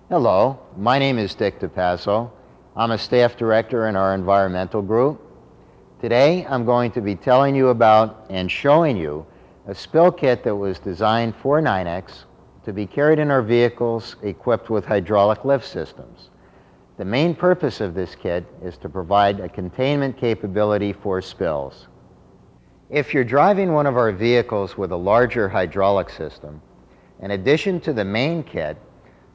Hello, my name is Dick DePasso. I'm a staff director in our environmental group. Today I'm going to be telling you about and showing you a spill kit that was designed for NYNEX to be carried in our vehicles equipped with hydraulic lift systems. The main purpose of this kit is to provide a containment capability for spills. If you're driving one of our vehicles with a larger hydraulic system, in addition to the main kit,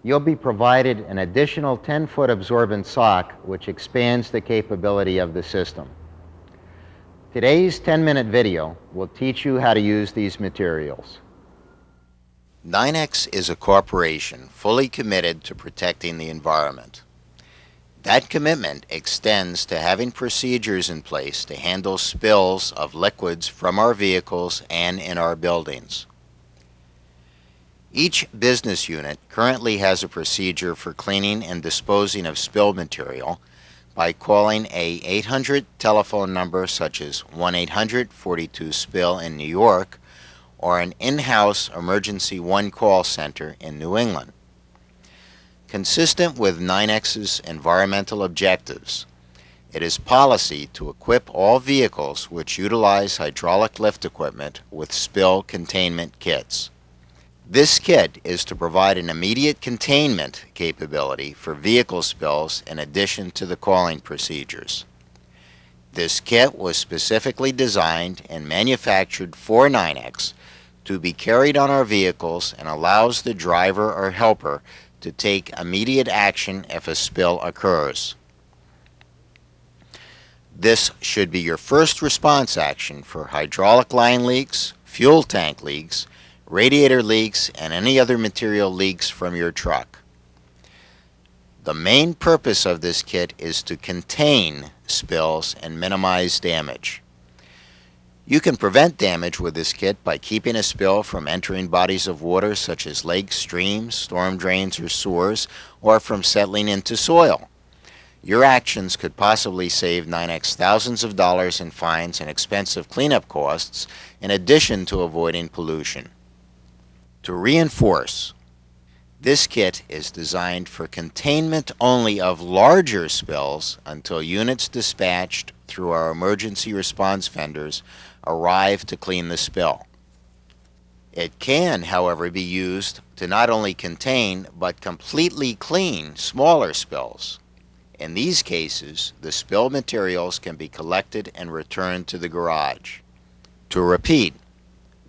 you'll be provided an additional 10-foot absorbent sock which expands the capability of the system. Today's 10-minute video will teach you how to use these materials. NYNEX is a corporation fully committed to protecting the environment. That commitment extends to having procedures in place to handle spills of liquids from our vehicles and in our buildings. Each business unit currently has a procedure for cleaning and disposing of spill material by calling a 800 telephone number such as 1-800-42-SPILL in New York or an in-house emergency one-call center in New England. Consistent with NYNEX's environmental objectives, it is policy to equip all vehicles which utilize hydraulic lift equipment with spill containment kits. This kit is to provide an immediate containment capability for vehicle spills in addition to the calling procedures. This kit was specifically designed and manufactured for NYNEX to be carried on our vehicles and allows the driver or helper to take immediate action if a spill occurs. This should be your first response action for hydraulic line leaks, fuel tank leaks, radiator leaks, and any other material leaks from your truck. The main purpose of this kit is to contain spills and minimize damage. You can prevent damage with this kit by keeping a spill from entering bodies of water such as lakes, streams, storm drains, or sewers, or from settling into soil. Your actions could possibly save NYNEX thousands of dollars in fines and expensive cleanup costs, in addition to avoiding pollution. To reinforce, this kit is designed for containment only of larger spills until units dispatched through our emergency response vendors arrive to clean the spill. It can, however, be used to not only contain but completely clean smaller spills. In these cases, the spill materials can be collected and returned to the garage. To repeat,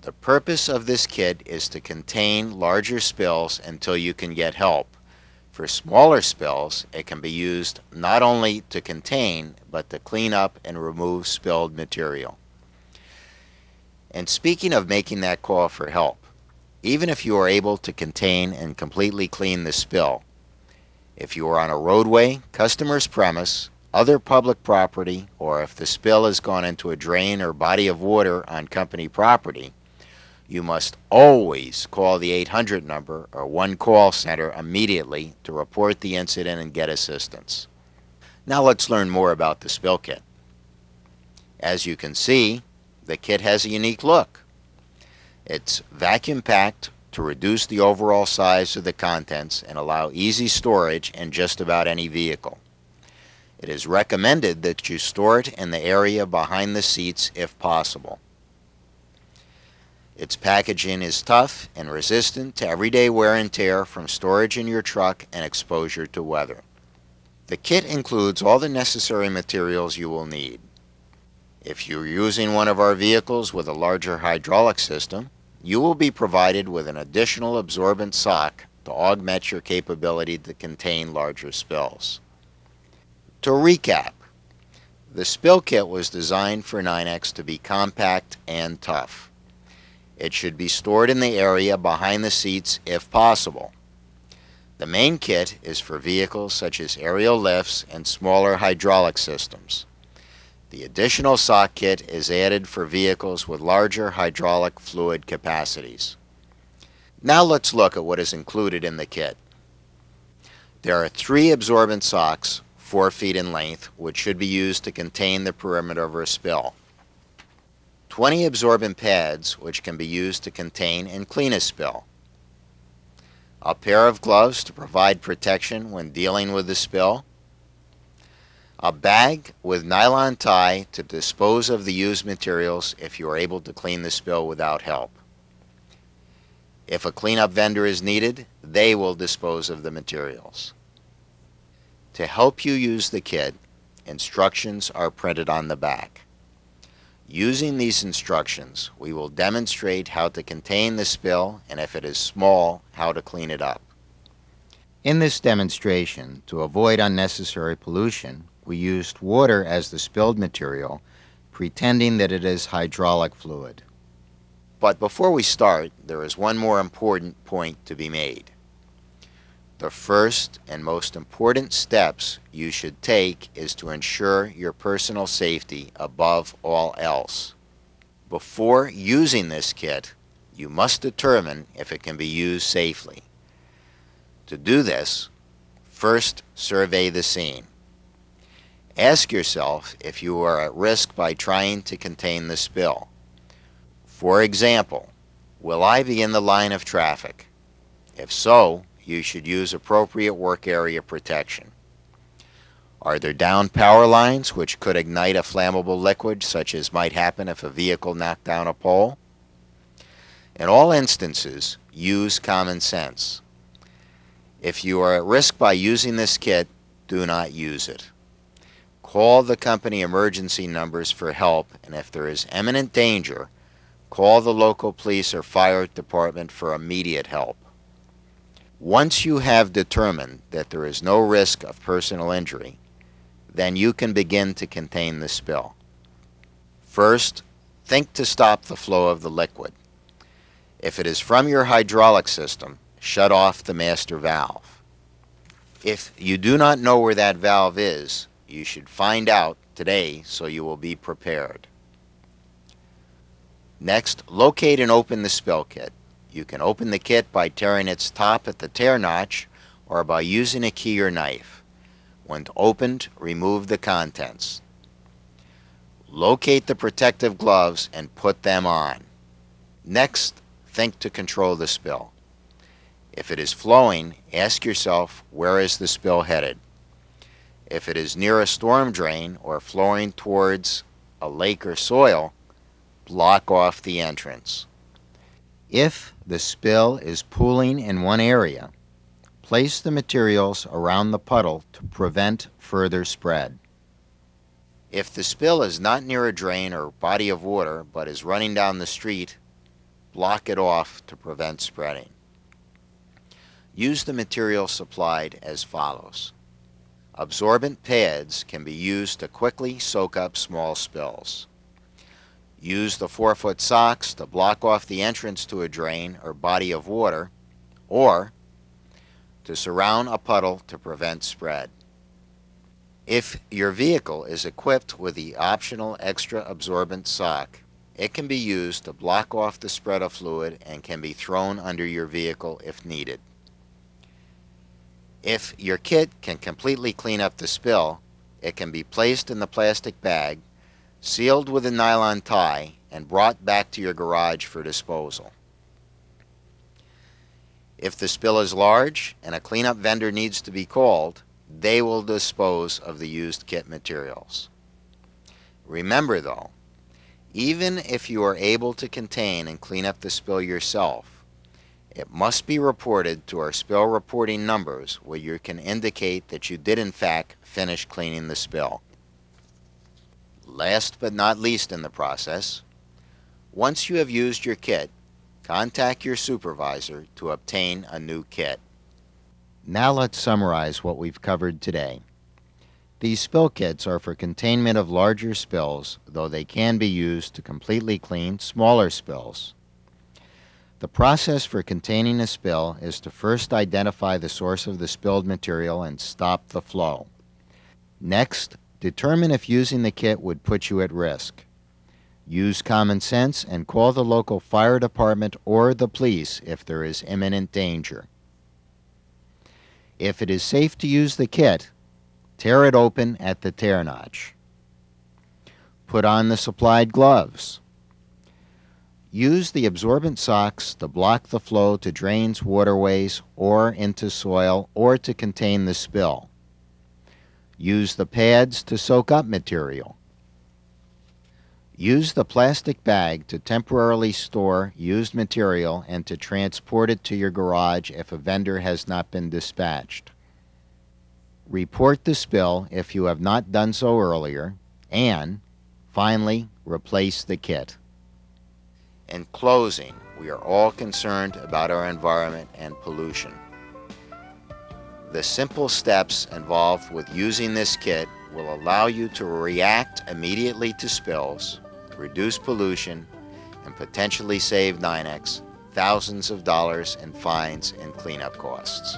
the purpose of this kit is to contain larger spills until you can get help. For smaller spills, it can be used not only to contain, but to clean up and remove spilled material. And speaking of making that call for help, even if you are able to contain and completely clean the spill, if you are on a roadway, customer's premise, other public property, or if the spill has gone into a drain or body of water on company property, you must always call the 800 number or one call center immediately to report the incident and get assistance. Now let's learn more about the spill kit. As you can see, the kit has a unique look. It's vacuum packed to reduce the overall size of the contents and allow easy storage in just about any vehicle. It is recommended that you store it in the area behind the seats if possible. Its packaging is tough and resistant to everyday wear and tear from storage in your truck and exposure to weather. The kit includes all the necessary materials you will need. If you're using one of our vehicles with a larger hydraulic system, you will be provided with an additional absorbent sock to augment your capability to contain larger spills. To recap, the spill kit was designed for NYNEX to be compact and tough. It should be stored in the area behind the seats if possible. The main kit is for vehicles such as aerial lifts and smaller hydraulic systems. The additional sock kit is added for vehicles with larger hydraulic fluid capacities. Now let's look at what is included in the kit. There are 3 absorbent socks, 4 feet in length, which should be used to contain the perimeter of a spill. 20 absorbent pads, which can be used to contain and clean a spill. a pair of gloves to provide protection when dealing with the spill, a bag with nylon tie to dispose of the used materials if you are able to clean the spill without help. If a cleanup vendor is needed, they will dispose of the materials. To help you use the kit, instructions are printed on the back. Using these instructions, we will demonstrate how to contain the spill and if it is small, how to clean it up. In this demonstration, to avoid unnecessary pollution, we used water as the spilled material, pretending that it is hydraulic fluid. But before we start, there is one more important point to be made. The first and most important steps you should take is to ensure your personal safety above all else. Before using this kit, you must determine if it can be used safely. To do this, first survey the scene. Ask yourself if you are at risk by trying to contain the spill. For example, will I be in the line of traffic? If so, you should use appropriate work area protection. Are there down power lines which could ignite a flammable liquid, such as might happen if a vehicle knocked down a pole? In all instances, use common sense. If you are at risk by using this kit, do not use it. Call the company emergency numbers for help, and if there is imminent danger, call the local police or fire department for immediate help. Once you have determined that there is no risk of personal injury, then you can begin to contain the spill. First, think to stop the flow of the liquid. If it is from your hydraulic system, shut off the master valve. If you do not know where that valve is, you should find out today so you will be prepared. Next, locate and open the spill kit. You can open the kit by tearing its top at the tear notch or by using a key or knife. When opened, remove the contents. Locate the protective gloves and put them on. Next, think to control the spill. If it is flowing, ask yourself, where is the spill headed? If it is near a storm drain or flowing towards a lake or soil, block off the entrance. If the spill is pooling in one area, place the materials around the puddle to prevent further spread. If the spill is not near a drain or body of water but is running down the street, block it off to prevent spreading. Use the material supplied as follows. Absorbent pads can be used to quickly soak up small spills. Use the 4-foot socks to block off the entrance to a drain or body of water, or to surround a puddle to prevent spread. If your vehicle is equipped with the optional extra absorbent sock, it can be used to block off the spread of fluid and can be thrown under your vehicle if needed. If your kit can completely clean up the spill, it can be placed in the plastic bag, sealed with a nylon tie, and brought back to your garage for disposal. If the spill is large and a cleanup vendor needs to be called, they will dispose of the used kit materials. Remember though, even if you are able to contain and clean up the spill yourself, it must be reported to our spill reporting numbers where you can indicate that you did in fact finish cleaning the spill. Last but not least in the process, once you have used your kit, contact your supervisor to obtain a new kit. Now let's summarize what we've covered today. These spill kits are for containment of larger spills, though they can be used to completely clean smaller spills. The process for containing a spill is to first identify the source of the spilled material and stop the flow. Next, determine if using the kit would put you at risk. Use common sense and call the local fire department or the police if there is imminent danger. If it is safe to use the kit, tear it open at the tear notch. Put on the supplied gloves. Use the absorbent socks to block the flow to drains, waterways, or into soil, or to contain the spill. Use the pads to soak up material. Use the plastic bag to temporarily store used material and to transport it to your garage if a vendor has not been dispatched. Report the spill if you have not done so earlier, and finally, replace the kit. In closing, we are all concerned about our environment and pollution. The simple steps involved with using this kit will allow you to react immediately to spills, reduce pollution, and potentially save NYNEX thousands of dollars in fines and cleanup costs.